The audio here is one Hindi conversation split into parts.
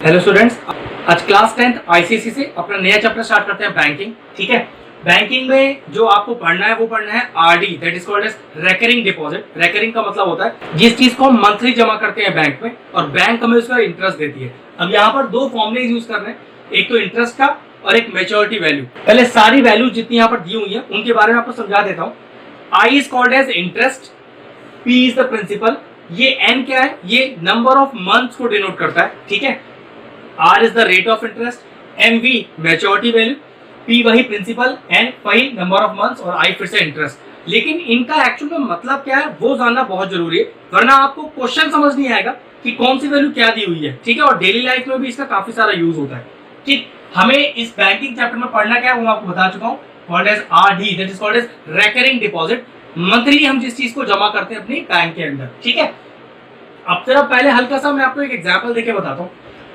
हेलो स्टूडेंट्स, आज क्लास 10th आईसीएसई से अपना नया चैप्टर स्टार्ट करते हैं बैंकिंग। ठीक है, बैंकिंग में जो आपको पढ़ना है वो पढ़ना है RD, that is called as recurring deposit. Recurring का मतलब होता है जिस चीज को हम मंथली जमा करते हैं बैंक में और बैंक हमें उसका इंटरेस्ट देती है। अब यहाँ पर दो फॉर्मूले यूज कर रहे हैं, एक तो इंटरेस्ट का और एक मैच्योरिटी वैल्यू। पहले सारी वैल्यू जितनी यहाँ पर दी हुई है उनके बारे में आपको समझा देता हूँ। I is called as interest, P is the principal, ये एन क्या है, ये नंबर ऑफ मंथ्स को डिनोट करता है। ठीक है, R is the rate of interest, MV maturity value, P वही प्रिंसिपल, N वही नंबर ऑफ मंथ्स और I फिर से इंटरेस्ट। लेकिन इनका एक्चुअल में मतलब क्या है वो जानना बहुत जरूरी है, वरना आपको क्वेश्चन समझ नहीं आएगा कि कौन सी वैल्यू क्या दी हुई है। ठीक है, और डेली लाइफ में भी इसका काफी सारा यूज होता है। ठीक, हमें इस बैंकिंग चैप्टर में पढ़ना क्या है वो मैं आपको बता चुका हूँ, called as RD, that is called as recurring deposit. Monthly हम जिस चीज को जमा करते हैं अपनी बैंक के अंदर। ठीक है, अब जरा पहले हल्का सा मैं आपको एक एग्जाम्पल देके बताता हूँ।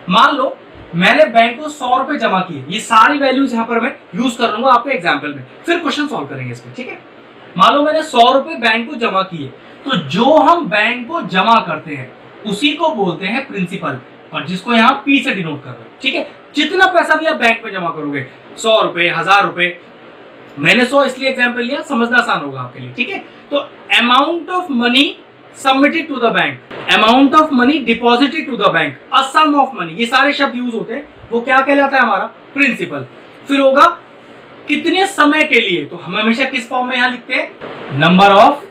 मान लो मैंने बैंक को 100 रुपए जमा किए, ये सारी वैल्यूज यहाँ पर मैं यूज कर लूंगा आपके एग्जाम्पल में, फिर क्वेश्चन सॉल्व करेंगे इसमें। ठीक है, मान लो मैंने 100 रुपए बैंक को जमा किए, तो जो हम बैंक को जमा करते हैं उसी को बोलते हैं प्रिंसिपल, और जिसको यहाँ पी से डिनोट कर रहे हैं। ठीक है, जितना पैसा भी आप बैंक में जमा करोगे, 100 रुपए, 1000 रुपए, मैंने 100 इसलिए एग्जाम्पल लिया, समझना आसान होगा आपके लिए। ठीक है, तो amount of money submitted to the bank, amount of money deposited to the bank, a sum of money, ये सारे शब्द यूज होते हैं, वो क्या कहलाता है हमारा प्रिंसिपल। फिर होगा कितने समय के लिए, तो हम हमेशा किस फॉर्म में यहाँ लिखते हैं, नंबर ऑफ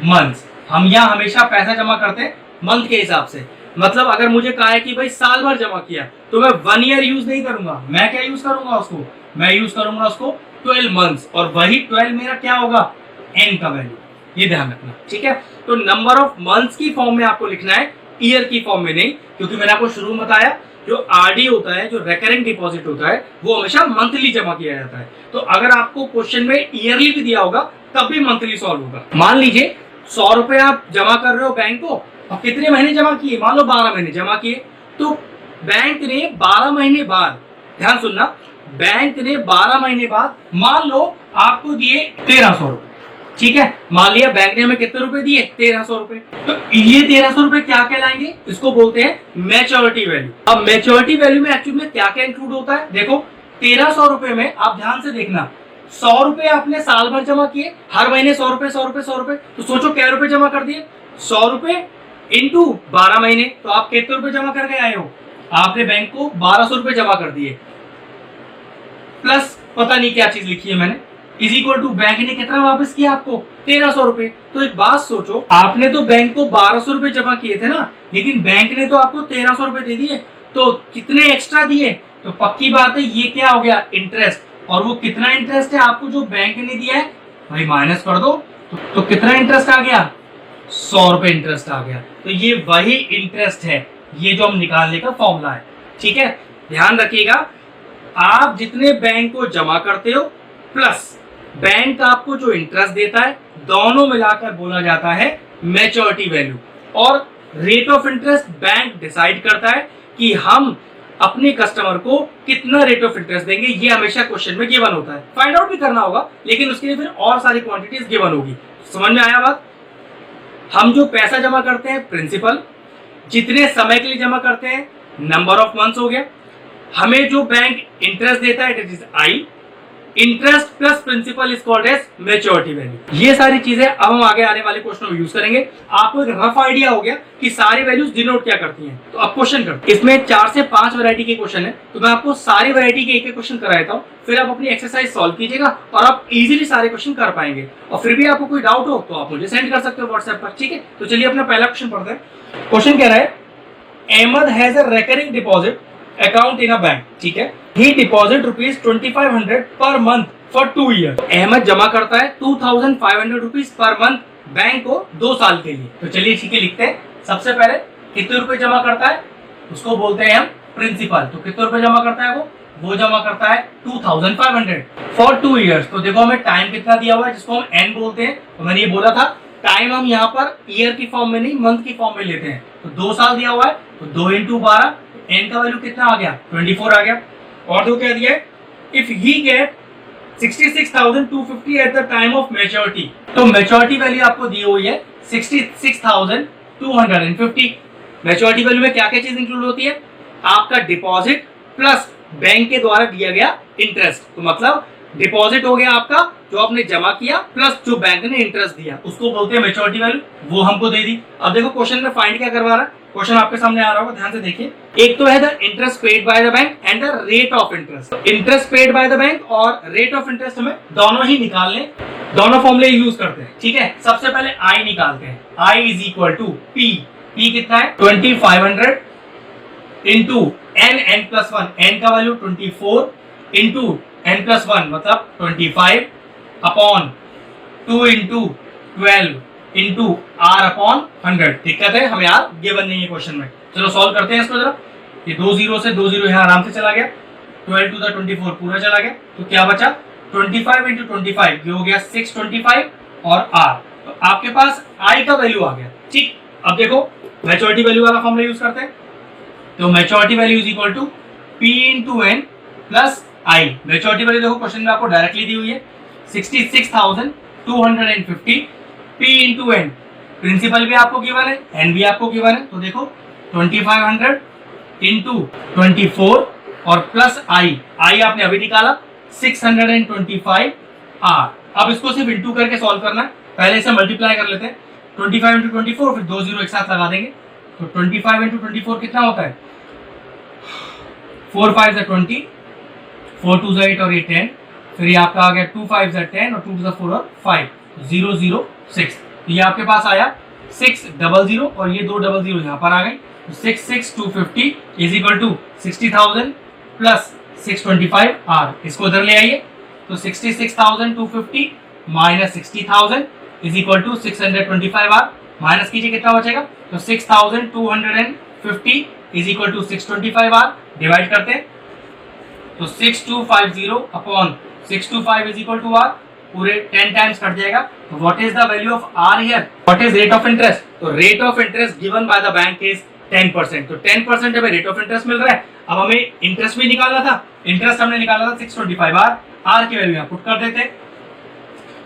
मंथ्स। हम यहाँ हमेशा पैसा जमा करते हैं मंथ के हिसाब से। मतलब अगर मुझे कहा है कि भाई साल भर जमा किया, तो मैं 1 ईयर यूज नहीं करूंगा, मैं क्या यूज करूंगा उसको, मैं यूज करूंगा उसको 12 मंथ्स, और वही 12 मेरा क्या होगा, एन का वैल्यू, ये ध्यान रखना। ठीक है, तो नंबर ऑफ मंथ्स की फॉर्म में आपको लिखना है, ईयर की फॉर्म में नहीं, क्योंकि मैंने आपको शुरू में बताया जो आरडी होता है, जो रेकरिंग डिपॉजिट होता है, वो हमेशा मंथली जमा किया जाता है। तो अगर आपको क्वेश्चन में ईयरली भी दिया होगा तब भी मंथली सॉल्व होगा। मान लीजिए 100 रुपए आप जमा कर रहे हो बैंक को, और कितने महीने जमा किए, मान लो 12 महीने जमा किए, तो बैंक ने 12 महीने बाद, ध्यान सुनना, बैंक ने 12 महीने बाद मान लो आपको दिए 1300 रुपए। ठीक है, मान लिया बैंक ने हमें कितने रुपए दिए, 1300 रुपए, तो ये 1300 रुपए क्या कहलाएंगे, इसको बोलते हैं मैच्योरिटी वैल्यू। अब मैच्योरिटी वैल्यू में एक्चुअली में क्या क्या इंक्लूड होता है, देखो 1300 रुपए में आप ध्यान से देखना, 100 रुपए आपने साल भर जमा किए, हर महीने 100 रुपए 100 रुपए 100 रुपए, तो सोचो क्या रुपए जमा कर दिए, 100 रुपए इंटू 12 महीने, तो आप कितने रुपए जमा करके आए हो, आपने बैंक को 1200 रुपए जमा कर दिए, प्लस पता नहीं क्या चीज लिखी है मैंने, इज इक्वल टू बैंक ने कितना वापस किया आपको, 1300 रुपए। तो एक बात सोचो, आपने तो बैंक को 1200 रुपए जमा किए थे ना, लेकिन बैंक ने तो आपको 1300 रुपए दे दिए, तो कितने एक्स्ट्रा दिए, तो पक्की बात है ये क्या हो गया, इंटरेस्ट। और वो कितना इंटरेस्ट है आपको जो बैंक ने दिया है, भाई माइनस कर दो, तो कितना इंटरेस्ट आ गया, 100 रुपए इंटरेस्ट आ गया। तो ये वही इंटरेस्ट है, ये जो हम निकालने का फॉर्मूला है। ठीक है, ध्यान रखिएगा, आप जितने बैंक को जमा करते हो प्लस बैंक आपको जो इंटरेस्ट देता है, दोनों मिलाकर बोला जाता है मैच्योरिटी वैल्यू। और rate of interest bank decide करता है कि हम अपने कस्टमर को कितना रेट ऑफ इंटरेस्ट देंगे, ये हमेशा क्वेश्चन में गिवन होता है, फाइंड आउट भी करना होगा, लेकिन उसके लिए फिर और सारी क्वांटिटीज गिवन होगी। समझ में आया बात, हम जो पैसा जमा करते हैं प्रिंसिपल, जितने समय के लिए जमा करते हैं नंबर ऑफ मंथ्स हो गया, हमें जो बैंक इंटरेस्ट देता है that is I, interest plus principal is called as maturity value. ये सारी चीजें अब हम आगे आने वाले क्वेश्चन में यूज करेंगे। आपको एक रफ आइडिया हो गया कि सारी वैल्यूज डिनोट क्या करती हैं। तो अब क्वेश्चन करते हैं, इसमें 4 से 5 वैरायटी के क्वेश्चन है, तो मैं आपको सारी वैरायटी के एक एक क्वेश्चन कराता हूँ, फिर आप अपनी एक्सरसाइज सॉल्व कीजिएगा और आप इजीली सारे क्वेश्चन कर पाएंगे। और फिर भी आपको कोई डाउट हो तो आप मुझे सेंड कर सकते हो व्हाट्सएप पर। ठीक है, तो चलिए अपना पहला क्वेश्चन पढ़ते हैं। क्वेश्चन कह रहा है, Ahmed has a recurring deposit account in a bank. ठीक है, ही deposit rupees 2500 per month for 2 year. Ahmad जमा करता है 2500 रुपीज पर मंथ बैंक को 2 साल के लिए। तो चलिए ठीक है, लिखते हैं। सबसे पहले कितने रुपए जमा करता है, उसको बोलते हैं हम प्रिंसिपल। तो कितने रुपए जमा करता है वो जमा करता है 2500 फॉर 2 ईयर्स। तो देखो हमें टाइम कितना दिया हुआ है, जिसको हम एन बोलते हैं। तो मैंने ये बोला था टाइम हम यहाँ पर ईयर की फॉर्म में नहीं, मंथ की फॉर्म में लेते हैं। तो 2 साल दिया हुआ है, तो 2 इंटू 12, एन का वैल्यू कितना आ गया, 24 आ गया। और तो क्या दिया है, if he get 66,250 at the time of maturity. तो मैच्योरिटी वैल्यू आपको दी हुई है 66,250। मैच्योरिटी वैल्यू में क्या क्या चीज इंक्लूड होती है, आपका डिपॉजिट प्लस बैंक के द्वारा दिया गया इंटरेस्ट। तो मतलब डिपॉजिट हो गया आपका जो आपने जमा किया प्लस जो बैंक ने इंटरेस्ट दिया, उसको बोलते हैं मैच्योरिटी वैल्यू, वो हमको दे दी। अब देखो क्वेश्चन में फाइंड क्या करवा रहा है, क्वेश्चन आपके सामने आ रहा होगा, ध्यान से देखिए। एक तो है the interest paid by the bank and the rate of interest. Interest paid by the bank और रेट ऑफ इंटरेस्ट हमें दोनों ही निकालने, दोनों फॉर्मूले यूज करते हैं, ठीक है। सबसे पहले आई निकालते हैं, I is equal to P, P कितना है 2500 into N plus one, N का value 24 into n plus one मतलब 25 upon 2 into 12 into r upon 100। दिक्कत है हमें यार गिवन नहीं है क्वेश्चन में, चलो सॉल्व करते हैं इसको जरा। ये 2 जीरो से 2 जीरो यहाँ आराम से चला गया, 12 टू द 24 पूरा चला गया, तो क्या बचा 25 इंटू 25, ये हो गया 625 और r, तो आपके पास i का वैल्यू आ गया, ठीक। अब देखो मैच्योरिटी वैल्यू वाला फॉर्मूला यूज करते हैं, तो maturity value is equal to p into N plus I. Maturity value देखो क्वेश्चन में आपको डायरेक्टली दी हुई है 66,250 P इंटू एन, प्रिंसिपल भी आपको गिवन है, एन भी आपको गिवन है, तो देखो 2500 इंटू 24 और प्लस आई, आई आपने अभी निकाला 625 आर। अब इसको सिर्फ इंटू करके सॉल्व करना है, पहले इसे मल्टीप्लाई कर लेते हैं, 25 इंटू 24 फिर 2 जीरो एक साथ लगा देंगे, तो 25 इंटू 24 कितना होता है 4 5 20, 4 2 8 और ये 10, फिर ये आपका आ गया 2 5 10 और 2 2 4 और 5, 006, तो ये आपके पास आया 600 और ये 2 0 0 यहाँ पर आ गई, तो 66,250 is equal to 60,000 plus 625 r. इसको उधर ले आइए, तो 66,250 minus 60,000 is equal to 625 r, minus कीजिए कितना बचेगा, तो 6,250 is equal to 625 r, divide करते हैं तो 6250 upon 625 is equal to r, पूरे 10 टाइम्स कट जाएगा। तो what is the value of r here, what is rate of interest, तो rate of interest given by the bank is 10%, तो 10% हमें रेट ऑफ इंटरेस्ट मिल रहा है। अब हमें इंटरेस्ट भी निकालना था, इंटरेस्ट हमने निकाला था 625 आर, आर की वैल्यू यहाँ पुट कर देते,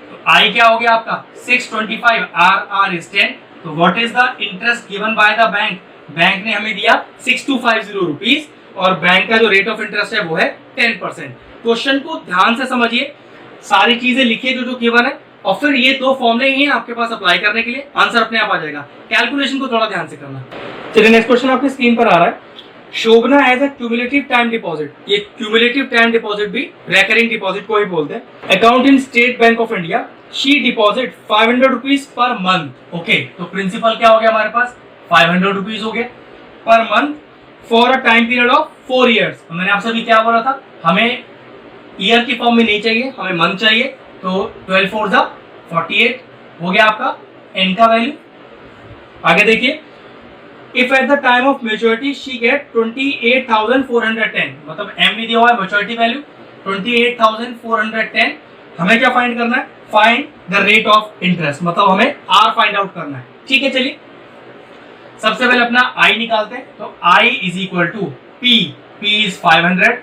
तो आई क्या हो गया आपका 625 आर, आर इज 10, तो what is the interest given by the bank, bank ने हमें दिया 6250 रुपीज और बैंक का जो रेट ऑफ इंटरेस्ट है वो है 10%। क्वेश्चन को ध्यान से समझिए, सारी चीजें लिखिए जो गिवन है, और फिर ये दो फॉर्मूले ही हैं आपके पास अप्लाई करने के लिए, आंसर अपने आप आ जाएगा। कैलकुलेशन को थोड़ा ध्यान से करना। चलिए नेक्स्ट क्वेश्चन आपकी स्क्रीन पर आ रहा है, Shobhana as a cumulative time deposit, ये क्यूमुलेटिव टाइम डिपॉजिट भी रेकरिंग डिपॉजिट को ही बोलते हैं, account in State Bank of India, she deposit 500 rupees per month. Okay, तो प्रिंसिपल क्या हो गया हमारे पास 500 रुपीज हो गया per month for a time period of 4 years। तो मैंने आपसे भी क्या बोला था, हमें ईयर की फॉर्म में नहीं चाहिए, हमें मंथ चाहिए, तो 12 4 48 हो गया आपका एन का वैल्यू। आगे देखिए, if at the time of maturity she get 28,410, मतलब एम भी दिया हुआ है मैच्योरिटी वैल्यू 28,410, हमें क्या फाइंड करना है, find the rate of interest, मतलब हमें आर फाइंड आउट करना है। ठीक है, चलिए सबसे पहले अपना आई निकालते हैं, तो I is equal to P, P is 500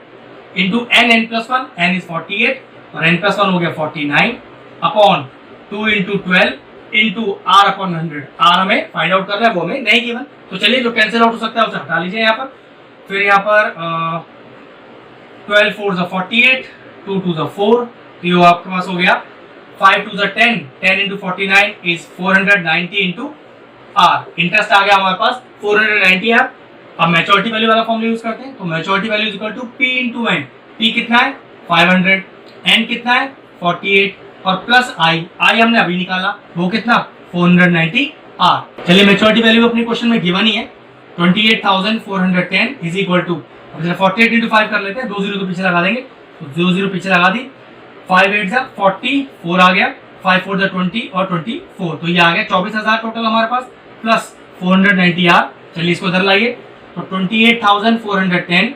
into N plus one, n is 48 और n प्लस वन हो गया 49 upon 2 into 12 into r upon 100, r हमें फाइंड आउट करना है, वो हमें नहीं गिवन, तो चलिए जो कैंसिल आउट हो सकता है उसे हटा लीजिए यहाँ पर। फिर यहाँ पर 12 4 48, 2 2 4, तो ये आपके पास हो गया 5 2 10, 10 into 49 is 490 into r, interest आ गया हमारे पास 490 आर। अब मैच्योरिटी वैल्यू वाला फॉर्मूला यूज करते हैं, तो maturity value is equal to P into n, P कितना है 500, एन कितना है 48 और प्लस आई, आई हमने अभी निकाला वो कितना 490 आर। चलिए मैच्योरिटी वैल्यू अपने क्वेश्चन में गिवन ही है 28,410 इज इक्वल टू, 48 इंटू 5 कर लेते हैं, 2 जीरो तो पीछे लगा देंगे, तो 2 जीरो पीछे लगा दी, 5 8 40, 4 आ गया, 5 4 20 और 24, तो ये आ गया 24,000 टोटल हमारे पास प्लस 490 आर। चलिए इसको इधर लाइए, तो 28,410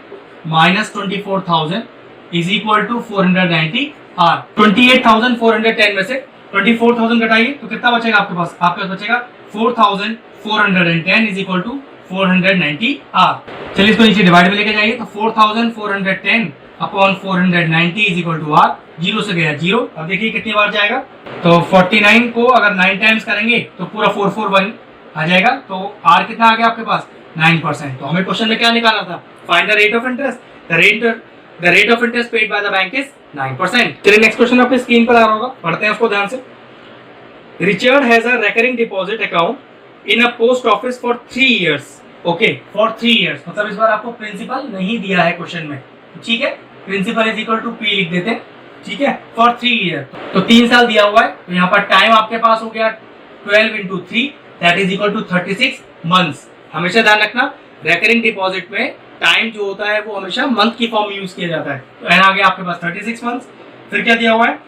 minus 24,000 is equal to 490 r. 28,410 में से 24,000 घटाइए तो कितना बचेगा आपके पास, आपके पास बचेगा 4,410 इज इक्वल टू 490 आर। चलिए इसको नीचे डिवाइड में लेके जाइए, तो 4,410 upon 490 is equal to r, zero से गया जीरो, अब देखिए कितनी बार जाएगा, तो 49 को अगर 9 टाइम्स करेंगे तो पूरा 441 आ जाएगा, तो आर कितना आ गया आपके पास 9%। तो हमें क्वेश्चन में क्या निकालना था find the rate of interest, the rate of interest paid by the bank is 9%। चलिए नेक्स्ट क्वेश्चन आपके स्क्रीन पर आ रहा होगा, पढ़ते हैं उसको ध्यान से। Richard has a recurring deposit account in a post office for 3 years। Okay, for 3 years, मतलब इस बार आपको प्रिंसिपल नहीं दिया है क्वेश्चन में, ठीक है। Principal is equal to P लिख देते हैं, ठीक है, फॉर 3 years, तो 3 साल दिया हुआ है। तो यहाँ पर टाइम आपके पास हो गया 12 into 3 that is equal to 36 months। हमेशा ध्यान रखना रेकरिंग डिपॉजिट में टाइम जो होता है वो हमेशा मंथ की फॉर्म में यूज किया जाता है। तो एन आ गया आपके पास 36 months। फिर क्या दिया हुआ है,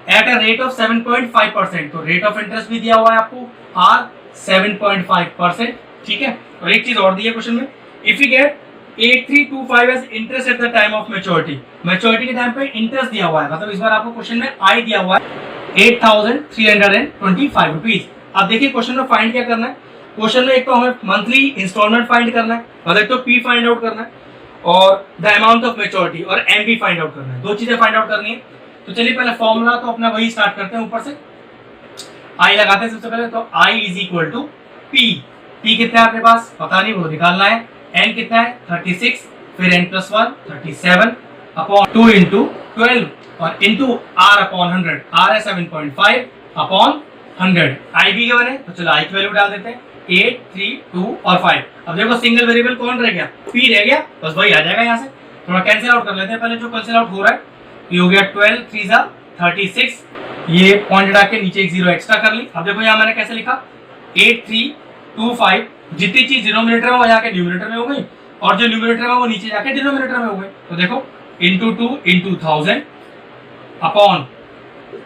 एट अ रेट ऑफ 7.5%, तो रेट ऑफ इंटरेस्ट भी दिया हुआ है आपको आर 7.5%, ठीक है। और एक चीज और दी है क्वेश्चन में, if you get 8325 as interest at the time of maturity, maturity के टाइम पे इंटरेस्ट दिया हुआ है, मतलब इस बार आपको क्वेश्चन में आई दिया हुआ है 8325 रुपीज। अब देखिए क्वेश्चन में फाइंड क्या करना है। क्वेश्चन में एक तो हमें मंथली इंस्टॉलमेंट फाइंड करना है, मतलब तो पी फाइंड आउट करना है, और द अमाउंट ऑफ मैच्योरिटी और एम भी फाइंड आउट करना है। दो चीजें फाइंड आउट करनी है। तो चलिए पहले फॉर्मूला तो अपना वही स्टार्ट करते हैं, ऊपर से आई लगाते हैं सबसे पहले। तो I is equal to P, P कितना है आपके पास पता नहीं, वो निकालना है। एन कितना है 36, फिर एन प्लस 1 37 अपॉन 2 इंटू 12 और इंटू आर अपॉन 100, आर है 7.5 अपॉन 100। आई भी गिवन है, तो चलो आई की वैल्यू डाल देते हैं 8 3 2 और 5। अब देखो सिंगल वेरिएबल कौन रह गया, पी रह गया, बस वही आ जाएगा यहाँ से। थोड़ा कैंसिल आउट कर लेते हैं पहले, जो कैंसिल आउट हो रहा है। ये हो गया 12 3 जा 36, ये पॉइंट हटा के नीचे एक जीरो एक्स्ट्रा कर ली। अब देखो यहाँ मैंने कैसे लिखा 8325, जितनी चीज डिनोमिनेटर में वो जाके न्यूमिनेटर में हो गई, और जो न्यूमिनेटर में वो नीचे जाके डिनोमिनेटर में हो गई। तो देखो into 2 into 1000 upon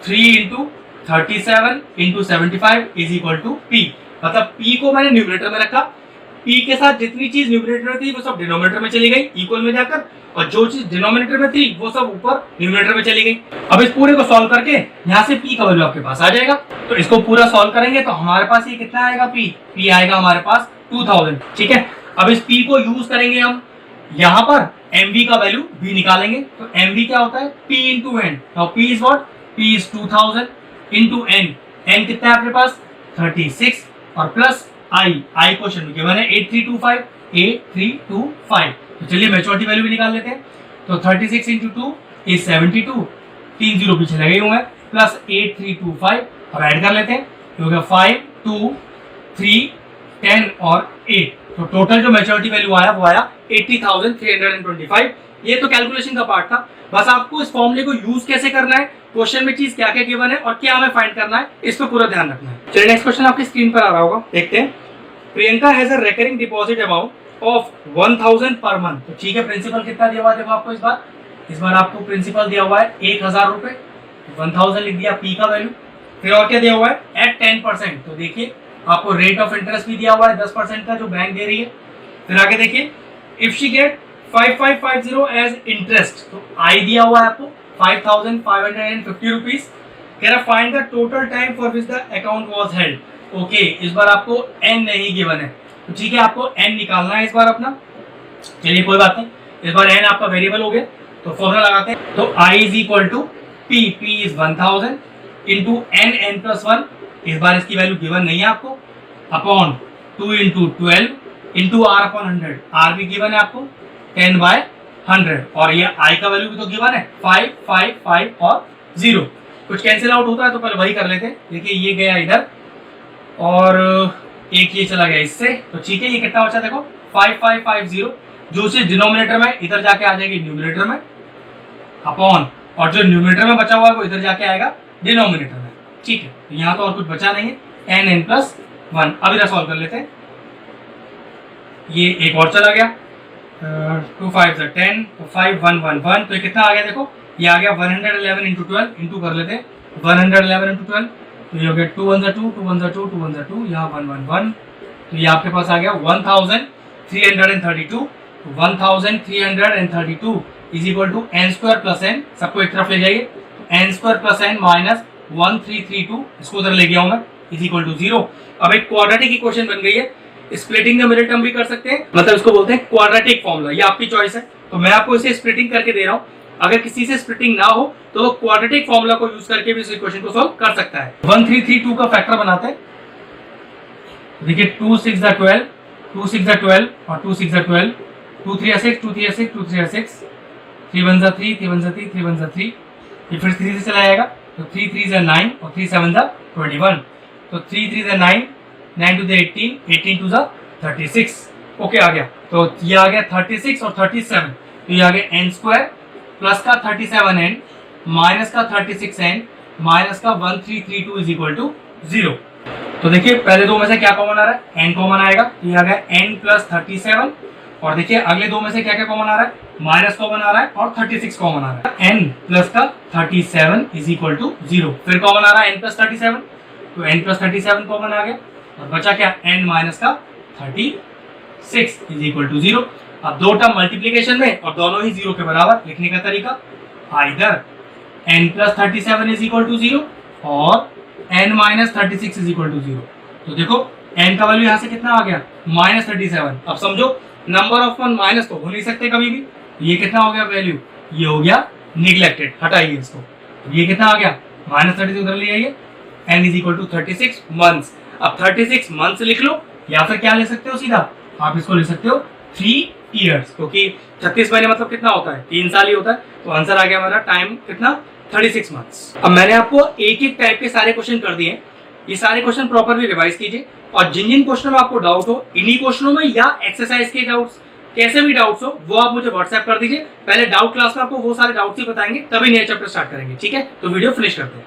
3 into 37 into 75 is equal to P, मतलब पी को मैंने न्यूमिनेटर में रखा, पी के साथ जितनी चीज न्यूमिनेटर में थी वो सब डिनोमिनेटर में चली गई इक्वल में जाकर, और जो चीज डिनोमिनेटर में थी वो सब ऊपर न्यूमिनेटर में चली गई। अब इस पूरे को सॉल्व करके यहाँ से पी का वैल्यू आपके पास आ जाएगा। तो इसको पूरा सॉल्व करेंगे तो हमारे पास ये कितना आएगा, पी आएगा हमारे पास 2000, ठीक है। अब इस पी को यूज करेंगे हम यहाँ पर एमवी का वैल्यू भी निकालेंगे। तो एमवी क्या होता है, P into n. Now P is what, P is 2000 into n, n कितना है आपके पास 36 और प्लस आई, आई क्वेश्चन में गिवन है 8325। तो चलिए मैच्योरिटी वैल्यू भी निकाल लेते हैं। तो 36 इंटू 2 इज 72, 3 जीरो पीछे लगे हुए हैं, प्लस 8325। अब ऐड कर लेते हैं, हो गया 5 2 3 10 और 8। तो टोटल जो मैच्योरिटी वैल्यू आया वो आया 80,325। ये तो कैलकुलेशन का पार्ट था, बस आपको इस फॉर्मूले को यूज कैसे करना है, क्वेश्चन में चीज क्या क्या गिवन है और क्या हमें फाइंड करना है, इस पर पूरा ध्यान रखना है। चलिए नेक्स्ट क्वेश्चन आपकी स्क्रीन पर आ रहा होगा, देखते हैं। Priyanka has a recurring deposit amount of 1000 per month. तो ठीक है, प्रिंसिपल कितना दिया हुआ है देखो आपको, इस बार आपको प्रिंसिपल दिया हुआ है 1000 रुपए, 1000 लिख दिया पी का वैल्यू। फिर और क्या दिया हुआ है, एट 10%। तो देखिए आपको रेट ऑफ इंटरेस्ट भी दिया हुआ है 10% का जो बैंक दे रही है। फिर आगे देखिए, if she get 5550 as interest, तो आई दिया हुआ है आपको 5550 रुपीज। कह रहा find the total time for which the account was held. Okay, इस बार आपको एन नहीं गिवन है, तो ठीक है आपको एन निकालना है इस बार अपना। चलिए कोई बात नहीं, इस बार एन आपका वेरिएबल हो गया, तो फॉर्मूला लगाते हैं। तो I is equal to P, P is 1000 into N plus 1, इस बार इसकी वैल्यू गिवन नहीं है आपको, upon 2 into 12 into r upon 100, r भी गिवन है आपको 10/100, और ये आई का वैल्यू भी तो गिवन है 5 5 5 और 0। कुछ कैंसिल आउट होता है तो पहले वही कर लेते हैं। देखिए ये गया इधर और एक ये चला गया इससे, तो ठीक है ये कितना बचा देखो 5550, जो चीज डिनोमिनेटर में इधर जाके आ जाएगी न्यूमिनेटर में, अपॉन और जो न्यूमिनेटर में बचा हुआ है वो इधर जाके आएगा डिनोमिनेटर में, ठीक है। तो यहाँ तो और कुछ बचा नहीं है, एन प्लस 1। अब इधर सॉल्व कर लेते हैं, ये एक और चला गया 2 5 10, तो 5 1 1 1, तो ये कितना आ गया देखो, ये आ गया 111 इंटू 12, इंटू कर लेते हैं 111 इंटू 12, तो ये हो गया 2 1 2 2 1 2 2 1 2, यहाँ 1 1 1, तो ये आपके पास आ गया 1332। 1332 is equal to n square plus n, सबको एक तरफ ले जाइए, n square plus n minus 1332, इसको उधर ले गया हूँ मैं, इज इक्वल टू 0। अब एक क्वाड्रेटिक इक्वेशन बन गई है, स्प्लिटिंग द मिडिल टर्म भी कर सकते हैं, मतलब इसको बोलते हैं क्वाड्रेटिक फॉर्मूला, ये आपकी चॉइस है। तो मैं आपको इसे स्प्लिटिंग करके दे रहा हूँ, अगर किसी से स्प्लिटिंग ना हो तो वो क्वाड्रेटिक फॉर्मूला को यूज करके भी इस इक्वेशन को सॉल्व कर सकता है। 1332 का फैक्टर बनाते हैं, देखिए 2 6 12, 2 6 12 और 2 6 12, 2 3 6 2 3 6 2 3 6 3 1 3 3 1 3 3 1 3, ये फिर 3 से चला जाएगा तो 3 3 9 और 3 7 21, तो 3 3 9 9 2 18 18 2 36। ओके आ गया, तो ये आ गया 36 और 37, तो ये आ गया n स्क्वायर प्लस का 37n माइनस का 36n माइनस का 1332 इज इक्वल टू 0। तो देखिए पहले दो में से क्या कॉमन आ रहा है, n कॉमन आएगा, तो ये आ गया n प्लस 37, और देखिए अगले दो में से क्या क्या कॉमन आ रहा है, माइनस कॉमन आ रहा है और 36 कॉमन आ रहा है, n प्लस का 37 इज इक्वल टू 0। फिर कॉमन आ रहा है n प्लस 37, तो n प्लस 37 कॉमन आ गया, और बचा क्या n माइनस का 36 इज इक्वल टू 0। अब दो टर्म मल्टीप्लीकेशन में और दोनों ही 0 के बराबर, लिखने का तरीका either n plus 37 is equal to 0 और n minus 36 is equal to 0। तो देखो n का वैल्यू यहाँ से कितना आ गया, माइनस 37। अब समझो नंबर ऑफ वन माइनस को भूल नहीं सकते कभी भी, ये कितना हो गया वैल्यू, ये हो गया निगलेक्टेड, हटाइए इसको, ये कितना आ गया माइनस 36 उधर ले आइए, n is equal to 36 months. अब 36 मंथ्स लिख लो, या फिर क्या ले सकते हो सीधा, आप इसको ले सकते हो 3 ईयर्स, क्योंकि 36 महीने मतलब कितना होता है, 3 साल ही होता है। तो आंसर आ गया हमारा टाइम कितना, 36 मंथ्स। अब मैंने आपको एक एक टाइप के सारे क्वेश्चन कर दिए, ये सारे क्वेश्चन प्रॉपरली रिवाइज कीजिए, और जिन जिन क्वेश्चनों में आपको डाउट हो, इन्हीं क्वेश्चनों में या एक्सरसाइज के डाउट्स, कैसे भी डाउट्स हो वो आप मुझे व्हाट्सएप कर दीजिए। पहले डाउट क्लास में आपको वो सारे डाउट्स ही बताएंगे, तभी नया चैप्टर स्टार्ट करेंगे, ठीक है। तो वीडियो फिनिश करते हैं।